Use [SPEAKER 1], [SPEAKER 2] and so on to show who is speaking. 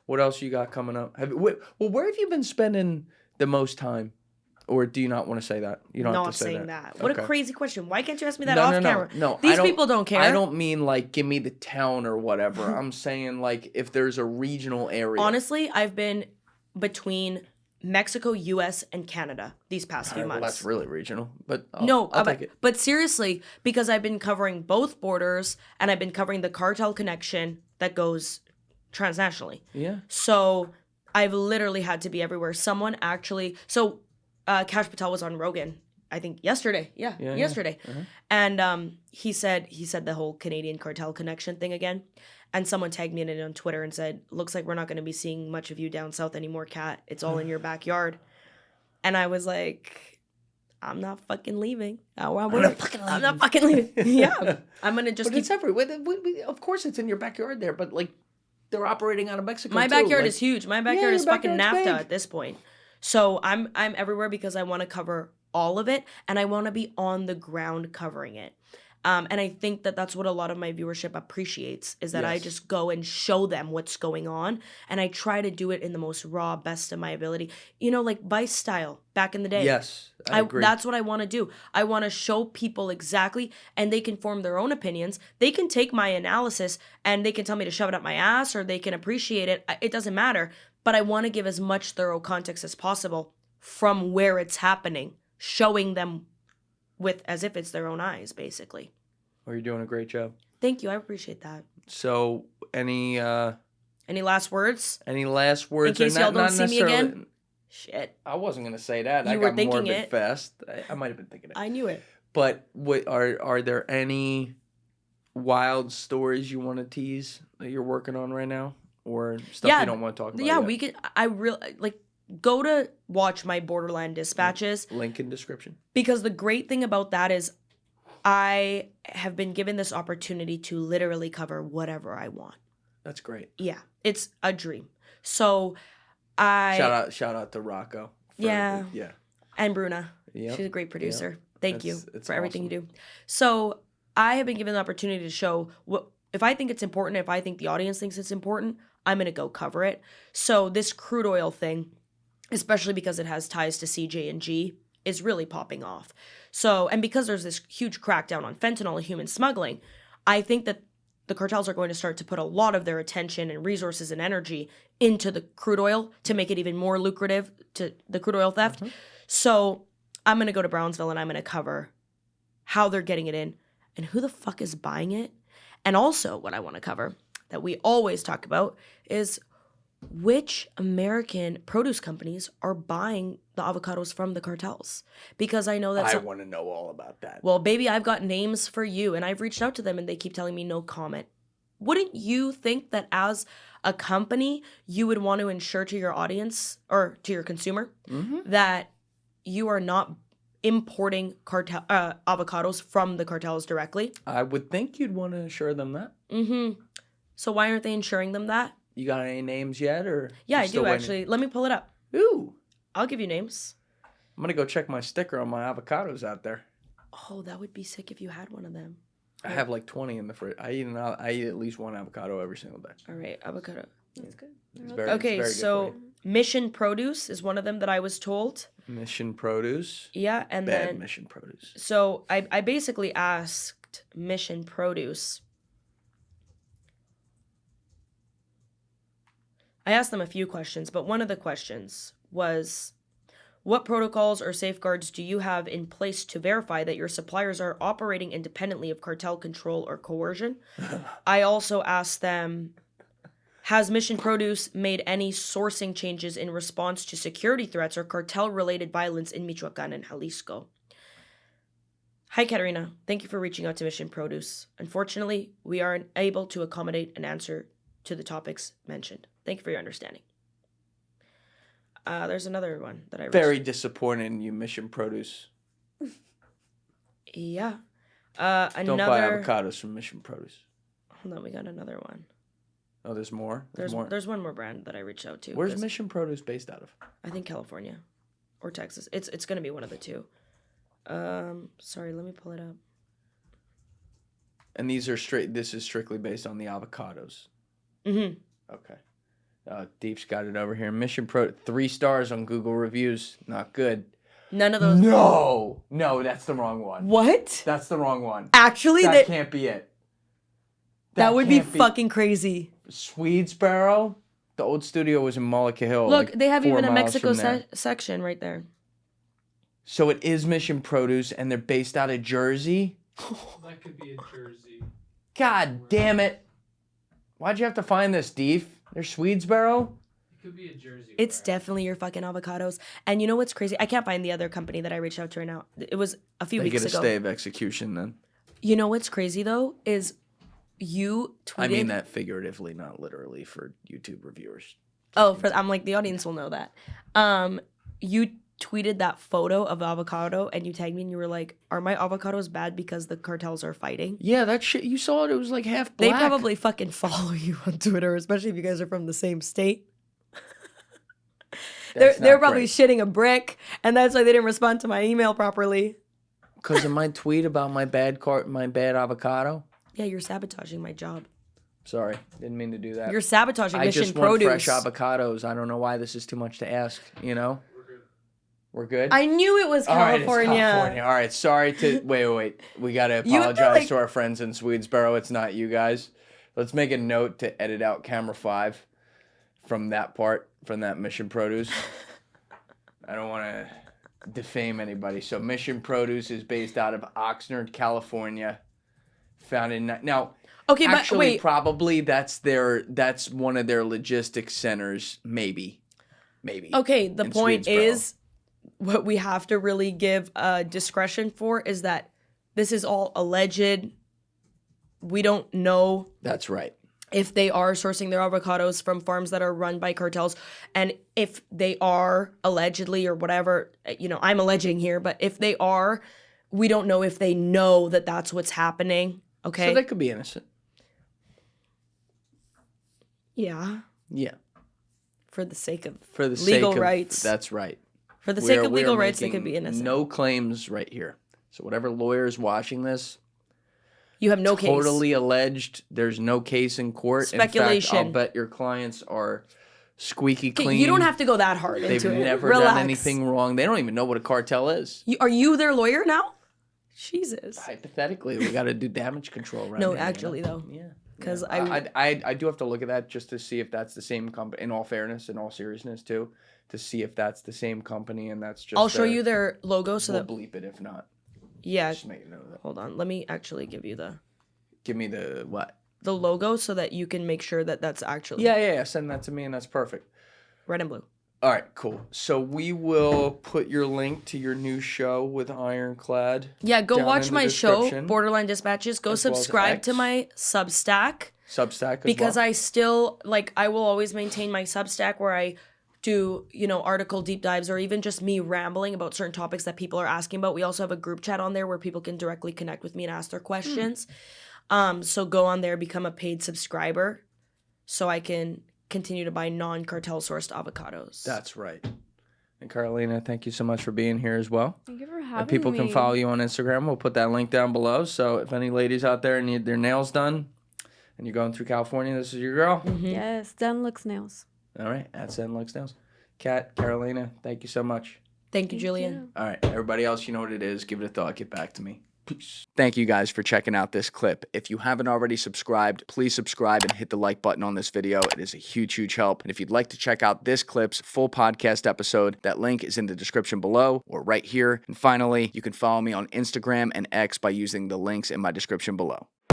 [SPEAKER 1] What else you got coming up? Where have you been spending the most time? Or do you not want to say that? You don't have
[SPEAKER 2] Not
[SPEAKER 1] to say
[SPEAKER 2] saying
[SPEAKER 1] that.
[SPEAKER 2] that. What
[SPEAKER 1] Okay.
[SPEAKER 2] a crazy question. Why can't you ask me that
[SPEAKER 1] No,
[SPEAKER 2] off
[SPEAKER 1] no,
[SPEAKER 2] camera?
[SPEAKER 1] no.
[SPEAKER 2] These people don't care.
[SPEAKER 1] I don't mean like give me the town or whatever. I'm saying like if there's a regional area.
[SPEAKER 2] Honestly, I've been between Mexico, U.S., and Canada these past few months.
[SPEAKER 1] Well, that's really regional, but I'll take it.
[SPEAKER 2] But seriously, because I've been covering both borders and I've been covering the cartel connection that goes transnationally.
[SPEAKER 1] Yeah.
[SPEAKER 2] So I've literally had to be everywhere. Someone actually, Kash Patel was on Rogan, I think yesterday. Yeah, yesterday.
[SPEAKER 1] Uh-huh.
[SPEAKER 2] And he said the whole Canadian cartel connection thing again. And someone tagged me in it on Twitter and said, looks like we're not going to be seeing much of you down south anymore, Kat. It's all in your backyard. And I was like, I'm not fucking leaving. I'm not fucking leaving. Yeah. I'm going to just
[SPEAKER 1] But it's everywhere. Of course it's in your backyard there, but like they're operating out of Mexico
[SPEAKER 2] My
[SPEAKER 1] too.
[SPEAKER 2] backyard
[SPEAKER 1] Like,
[SPEAKER 2] is huge. My backyard is fucking
[SPEAKER 1] backyard's
[SPEAKER 2] NAFTA
[SPEAKER 1] big.
[SPEAKER 2] at this point. So I'm everywhere because I want to cover all of it and I want to be on the ground covering it. And I think that that's what a lot of my viewership appreciates is that I
[SPEAKER 1] Yes.
[SPEAKER 2] just go and show them what's going on. And I try to do it in the most raw, best of my ability. You know, like Vice style back in the day.
[SPEAKER 1] Yes, I agree.
[SPEAKER 2] That's what I want to do. I want to show people exactly, and they can form their own opinions. They can take my analysis and they can tell me to shove it up my ass or they can appreciate it. It doesn't matter. But I want to give as much thorough context as possible from where it's happening, showing them with as if it's their own eyes, basically.
[SPEAKER 1] Well, you're doing a great job.
[SPEAKER 2] Thank you. I appreciate that.
[SPEAKER 1] So, any
[SPEAKER 2] last words?
[SPEAKER 1] Any last words?
[SPEAKER 2] In case y'all don't see me again? Shit.
[SPEAKER 1] I wasn't gonna say that.
[SPEAKER 2] You
[SPEAKER 1] I
[SPEAKER 2] were
[SPEAKER 1] got
[SPEAKER 2] thinking
[SPEAKER 1] morbid
[SPEAKER 2] it.
[SPEAKER 1] fast. I might have been thinking it.
[SPEAKER 2] I knew it.
[SPEAKER 1] But are there any wild stories you want to tease that you're working on right now, or stuff you don't want to talk about?
[SPEAKER 2] Yeah,
[SPEAKER 1] yet?
[SPEAKER 2] we could. I really like go to watch my Borderland Dispatches.
[SPEAKER 1] Link in description.
[SPEAKER 2] Because the great thing about that is I have been given this opportunity to literally cover whatever I want.
[SPEAKER 1] That's great.
[SPEAKER 2] Yeah, it's a dream. So I
[SPEAKER 1] shout out to Rocco.
[SPEAKER 2] Yeah.
[SPEAKER 1] Yeah.
[SPEAKER 2] And Bruna.
[SPEAKER 1] Yep.
[SPEAKER 2] She's a great producer.
[SPEAKER 1] Yep.
[SPEAKER 2] Thank you
[SPEAKER 1] It's
[SPEAKER 2] for everything
[SPEAKER 1] awesome.
[SPEAKER 2] you do. So I have been given the opportunity to show what if I think it's important, if I think the audience thinks it's important, I'm gonna go cover it. So this crude oil thing, especially because it has ties to CJ&G, is really popping off. So, and because there's this huge crackdown on fentanyl and human smuggling, I think that the cartels are going to start to put a lot of their attention and resources and energy into the crude oil to make it even more lucrative to the crude oil theft.
[SPEAKER 1] Mm-hmm.
[SPEAKER 2] So I'm going to go to Brownsville and I'm going to cover how they're getting it in and who the fuck is buying it. And also what I want to cover that we always talk about is which American produce companies are buying the avocados from the cartels. Because I know that
[SPEAKER 1] I want to know all about that.
[SPEAKER 2] well, baby, I've got names for you, and I've reached out to them, and they keep telling me no comment. Wouldn't you think that as a company, you would want to ensure to your audience or to your consumer that you are not importing cartel avocados from the cartels directly?
[SPEAKER 1] I would think you'd want to assure them that.
[SPEAKER 2] Mm-hmm. So why aren't they ensuring them that?
[SPEAKER 1] You got any names yet, or
[SPEAKER 2] Yeah,
[SPEAKER 1] you
[SPEAKER 2] I
[SPEAKER 1] still
[SPEAKER 2] do
[SPEAKER 1] waiting?
[SPEAKER 2] actually. Let me pull it up.
[SPEAKER 1] Ooh,
[SPEAKER 2] I'll give you names.
[SPEAKER 1] I'm gonna go check my sticker on my avocados out there.
[SPEAKER 2] Oh, that would be sick if you had one of them.
[SPEAKER 1] I have like 20 in the fridge. I eat at least one avocado every single day.
[SPEAKER 2] All right, avocado. That's good.
[SPEAKER 1] It's very,
[SPEAKER 2] Okay,
[SPEAKER 1] it's very good
[SPEAKER 2] so
[SPEAKER 1] for you.
[SPEAKER 2] Mission Produce is one of them that I was told.
[SPEAKER 1] Mission Produce.
[SPEAKER 2] Yeah, and
[SPEAKER 1] Bad
[SPEAKER 2] then
[SPEAKER 1] Mission Produce.
[SPEAKER 2] so I basically asked Mission Produce. I asked them a few questions, but one of the questions was, what protocols or safeguards do you have in place to verify that your suppliers are operating independently of cartel control or coercion? I also asked them, has Mission Produce made any sourcing changes in response to security threats or cartel-related violence in Michoacan and Jalisco? Hi, Katarina. Thank you for reaching out to Mission Produce. Unfortunately, we aren't able to accommodate an answer to the topics mentioned. Thank you for your understanding. There's another one that I
[SPEAKER 1] Very disappointed in you, Mission Produce.
[SPEAKER 2] Yeah.
[SPEAKER 1] Don't buy avocados from Mission Produce.
[SPEAKER 2] Hold on, we got another one.
[SPEAKER 1] Oh, there's more?
[SPEAKER 2] There's
[SPEAKER 1] more?
[SPEAKER 2] one more brand that I reached out to.
[SPEAKER 1] Where's Mission Produce based out of?
[SPEAKER 2] I think California or Texas. It's gonna be one of the two. Sorry, let me pull it up.
[SPEAKER 1] And this is strictly based on the avocados.
[SPEAKER 2] Mm-hmm.
[SPEAKER 1] Okay. Deep's got it over here. 3 stars on Google reviews. Not good.
[SPEAKER 2] None of those.
[SPEAKER 1] No, that's the wrong one.
[SPEAKER 2] What?
[SPEAKER 1] That's the wrong one.
[SPEAKER 2] Actually,
[SPEAKER 1] that can't be it.
[SPEAKER 2] That would be fucking crazy.
[SPEAKER 1] Swedesboro? The old studio was in Mullica Hill.
[SPEAKER 2] Look,
[SPEAKER 1] like
[SPEAKER 2] they have
[SPEAKER 1] 4
[SPEAKER 2] even a
[SPEAKER 1] miles
[SPEAKER 2] Mexico
[SPEAKER 1] from there.
[SPEAKER 2] section right there.
[SPEAKER 1] So it is Mission Produce, and they're based out of Jersey?
[SPEAKER 3] That could be a Jersey.
[SPEAKER 1] God damn it. Why'd you have to find this, Deef? They're Swedesboro?
[SPEAKER 3] It could be a Jersey.
[SPEAKER 2] It's definitely your fucking avocados. And you know what's crazy? I can't find the other company that I reached out to right now. It was a few weeks ago.
[SPEAKER 1] They get a stay of execution then.
[SPEAKER 2] You know what's crazy, though, is you tweeted...
[SPEAKER 1] I mean that figuratively, not literally, for YouTube reviewers.
[SPEAKER 2] I'm like, the audience will know that. You tweeted that photo of avocado, and you tagged me, and you were like, are my avocados bad because the cartels are fighting?
[SPEAKER 1] Yeah, that shit, you saw it, it was like half black.
[SPEAKER 2] They probably fucking follow you on Twitter, especially if you guys are from the same state. They're probably shitting a brick, and that's why they didn't respond to my email properly.
[SPEAKER 1] Because of my tweet about my bad avocado?
[SPEAKER 2] Yeah, you're sabotaging my job.
[SPEAKER 1] Sorry, didn't mean to do that.
[SPEAKER 2] You're sabotaging Mission
[SPEAKER 1] Produce. I
[SPEAKER 2] Produce.
[SPEAKER 1] just want fresh avocados. I don't know why this is too much to ask, you know? We're good?
[SPEAKER 2] I knew it was California.
[SPEAKER 1] All right, it's California. All right, sorry to... Wait. We got to apologize to our friends in Swedesboro. It's not you guys. Let's make a note to edit out camera 5 from that part, from that Mission Produce. I don't want to defame anybody. So Mission Produce is based out of Oxnard, California. Found in... Now...
[SPEAKER 2] Okay,
[SPEAKER 1] actually,
[SPEAKER 2] but wait.
[SPEAKER 1] Probably that's one of their logistics centers, maybe.
[SPEAKER 2] Okay, the point
[SPEAKER 1] Swedesboro.
[SPEAKER 2] is, what we have to really give discretion for is that this is all alleged. We don't know.
[SPEAKER 1] That's right.
[SPEAKER 2] If they are sourcing their avocados from farms that are run by cartels, and if they are allegedly or whatever, I'm alleging here, but if they are, we don't know if they know that that's what's happening. Okay,
[SPEAKER 1] so they could be innocent.
[SPEAKER 2] Yeah. For the sake of legal rights.
[SPEAKER 1] That's right.
[SPEAKER 2] For the sake of legal rights, they could be innocent.
[SPEAKER 1] No claims right here. So whatever lawyer is watching this,
[SPEAKER 2] you have no case.
[SPEAKER 1] Totally alleged. There's no case in court.
[SPEAKER 2] Speculation.
[SPEAKER 1] In fact, I'll bet your clients are squeaky clean.
[SPEAKER 2] You don't have to go that hard into it.
[SPEAKER 1] They've never done anything wrong. They don't even know what a cartel is.
[SPEAKER 2] Are you their lawyer now? Jesus.
[SPEAKER 1] Hypothetically, we got to do damage control right now.
[SPEAKER 2] No, actually, though.
[SPEAKER 1] Yeah.
[SPEAKER 2] Because
[SPEAKER 1] I do have to look at that just to see if that's the same company. In all fairness, in all seriousness, too, to see if that's the same company and that's just.
[SPEAKER 2] I'll show you their logo so
[SPEAKER 1] we'll
[SPEAKER 2] that
[SPEAKER 1] bleep it if not.
[SPEAKER 2] Yeah.
[SPEAKER 1] Just make a note of that.
[SPEAKER 2] Hold on, let me actually give you the.
[SPEAKER 1] Give me the what?
[SPEAKER 2] The logo so that you can make sure that that's actually.
[SPEAKER 1] Yeah. Send that to me and that's perfect.
[SPEAKER 2] Red and blue.
[SPEAKER 1] All right, cool. So we will put your link to your new show with Ironclad.
[SPEAKER 2] Yeah, go watch my show, Borderline Dispatches. Go subscribe to my Substack.
[SPEAKER 1] Substack as
[SPEAKER 2] because
[SPEAKER 1] well.
[SPEAKER 2] I still I will always maintain my Substack where I do article deep dives or even just me rambling about certain topics that people are asking about. We also have a group chat on there where people can directly connect with me and ask their questions. So go on there, become a paid subscriber so I can continue to buy non-cartel sourced avocados.
[SPEAKER 1] That's right. And Carolina, thank you so much for being here as well.
[SPEAKER 4] Thank you for having me.
[SPEAKER 1] And people can follow you on Instagram. We'll put that link down below. So if any ladies out there need their nails done and you're going through California, this is your girl.
[SPEAKER 2] Mm-hmm.
[SPEAKER 4] Yes, Zen Looks Nails.
[SPEAKER 1] All right, at Zen Looks Nails. Kat, Carolina, thank you so much.
[SPEAKER 2] Thank you, Julian.
[SPEAKER 4] You.
[SPEAKER 1] All right, everybody else, you know what it is. Give it a thought. Get back to me. Peace. Thank you guys for checking out this clip. If you haven't already subscribed, please subscribe and hit the like button on this video. It is a huge, huge help. And if you'd like to check out this clip's full podcast episode, that link is in the description below or right here. And finally, you can follow me on Instagram and X by using the links in my description below.